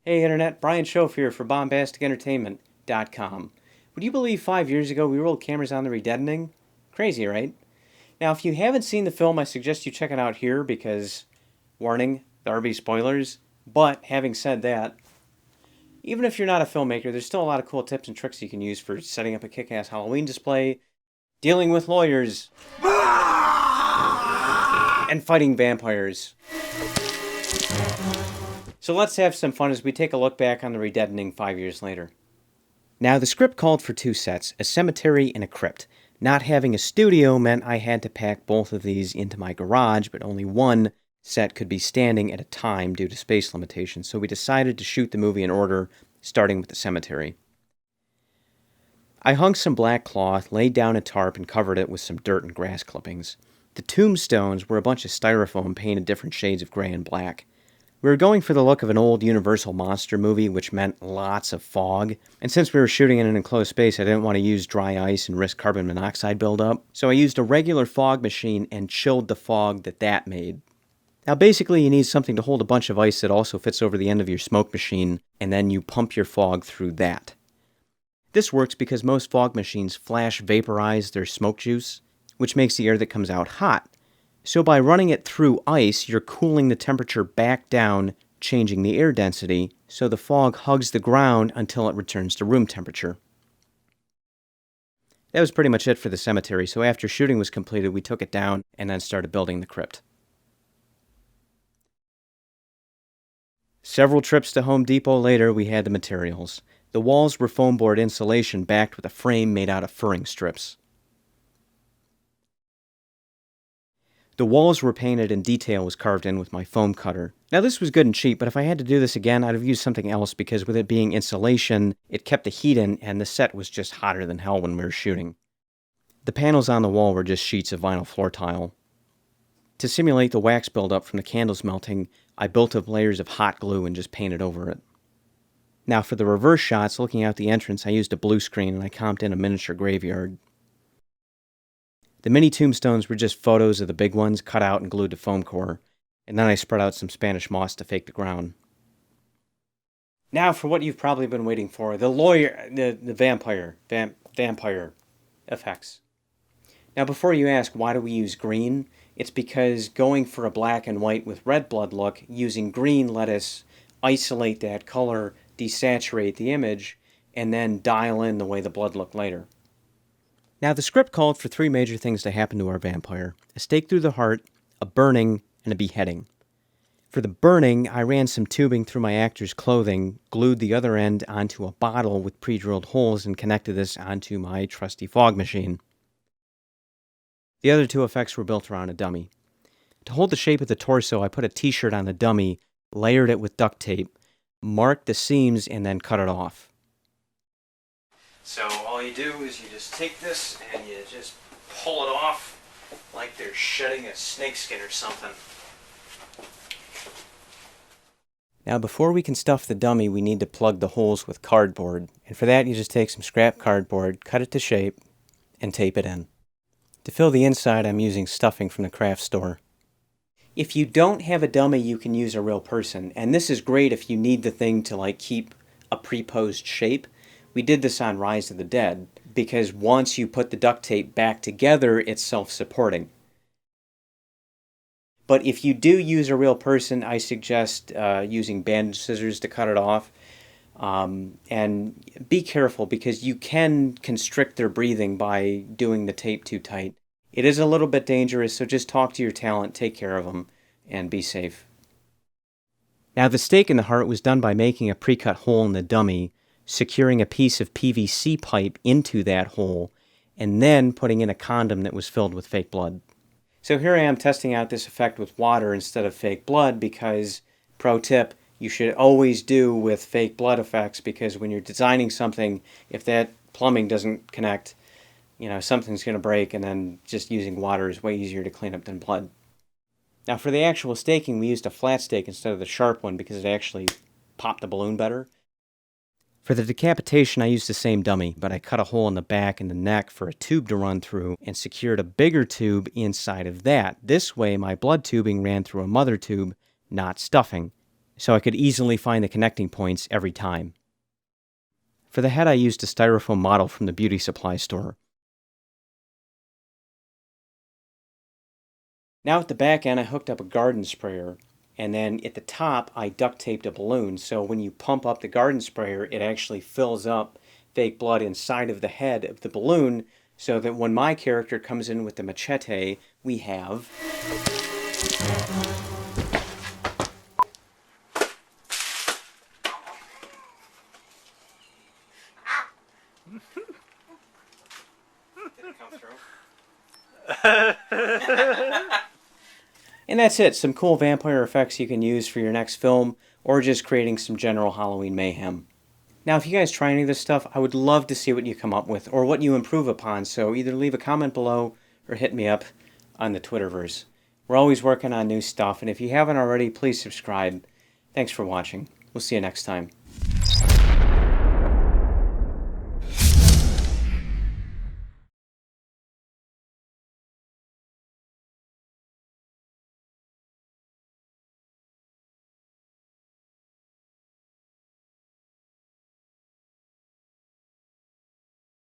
Hey Internet, Brian Schoaf here for BombasticEntertainment.com. Would you believe 5 years ago we rolled cameras on the Re-Deadening? Crazy, right? Now, if you haven't seen the film, I suggest you check it out here because, warning, there will be spoilers. But having said that, even if you're not a filmmaker, there's still a lot of cool tips and tricks you can use for setting up a kick-ass Halloween display, dealing with lawyers, and fighting vampires. So let's have some fun as we take a look back on the Re-Deadening 5 years later. Now, the script called for two sets, a cemetery and a crypt. Not having a studio meant I had to pack both of these into my garage, but only one set could be standing at a time due to space limitations, so we decided to shoot the movie in order, starting with the cemetery. I hung some black cloth, laid down a tarp, and covered it with some dirt and grass clippings. The tombstones were a bunch of styrofoam painted different shades of gray and black. We were going for the look of an old Universal monster movie, which meant lots of fog. And since we were shooting in an enclosed space, I didn't want to use dry ice and risk carbon monoxide buildup. So I used a regular fog machine and chilled the fog that made. Now basically you need something to hold a bunch of ice that also fits over the end of your smoke machine, and then you pump your fog through that. This works because most fog machines flash vaporize their smoke juice, which makes the air that comes out hot. So by running it through ice, you're cooling the temperature back down, changing the air density, so the fog hugs the ground until it returns to room temperature. That was pretty much it for the cemetery, so after shooting was completed, we took it down and then started building the crypt. Several trips to Home Depot later, we had the materials. The walls were foam board insulation backed with a frame made out of furring strips. The walls were painted and detail was carved in with my foam cutter. Now this was good and cheap, but if I had to do this again, I'd have used something else because with it being insulation, it kept the heat in and the set was just hotter than hell when we were shooting. The panels on the wall were just sheets of vinyl floor tile. To simulate the wax buildup from the candles melting, I built up layers of hot glue and just painted over it. Now for the reverse shots, looking out the entrance, I used a blue screen and I comped in a miniature graveyard. The mini tombstones were just photos of the big ones cut out and glued to foam core, and then I spread out some Spanish moss to fake the ground. Now for what you've probably been waiting for, the vampire effects. Now before you ask why do we use green, it's because going for a black and white with red blood look, using green let us isolate that color, desaturate the image, and then dial in the way the blood looked later. Now, the script called for three major things to happen to our vampire: a stake through the heart, a burning, and a beheading. For the burning, I ran some tubing through my actor's clothing, glued the other end onto a bottle with pre-drilled holes, and connected this onto my trusty fog machine. The other two effects were built around a dummy. To hold the shape of the torso, I put a t-shirt on the dummy, layered it with duct tape, marked the seams, and then cut it off. So all you do is you just take this and you just pull it off like they're shedding a snakeskin or something. Now before we can stuff the dummy, we need to plug the holes with cardboard. And for that you just take some scrap cardboard, cut it to shape, and tape it in. To fill the inside, I'm using stuffing from the craft store. If you don't have a dummy, you can use a real person. And this is great if you need the thing to keep a pre-posed shape. We did this on Rise of the Dead, because once you put the duct tape back together, it's self-supporting. But if you do use a real person, I suggest using bandage scissors to cut it off. And be careful, because you can constrict their breathing by doing the tape too tight. It is a little bit dangerous, so just talk to your talent, take care of them, and be safe. Now the stake in the heart was done by making a pre-cut hole in the dummy, securing a piece of PVC pipe into that hole, and then putting in a condom that was filled with fake blood. So here I am testing out this effect with water instead of fake blood because, pro tip, you should always do with fake blood effects because when you're designing something, if that plumbing doesn't connect, something's going to break, and then just using water is way easier to clean up than blood. Now for the actual staking, we used a flat stake instead of the sharp one because it actually popped the balloon better. For the decapitation, I used the same dummy, but I cut a hole in the back and the neck for a tube to run through and secured a bigger tube inside of that. This way, my blood tubing ran through a mother tube, not stuffing. so I could easily find the connecting points every time. For the head, I used a styrofoam model from the beauty supply store. Now at the back end, I hooked up a garden sprayer, and then at the top, I duct taped a balloon, so when you pump up the garden sprayer, it actually fills up fake blood inside of the head of the balloon, so that when my character comes in with the machete, we have And that's it, some cool vampire effects you can use for your next film, or just creating some general Halloween mayhem. Now, if you guys try any of this stuff, I would love to see what you come up with, or what you improve upon, so either leave a comment below, or hit me up on the Twitterverse. We're always working on new stuff, and if you haven't already, please subscribe. Thanks for watching. We'll see you next time.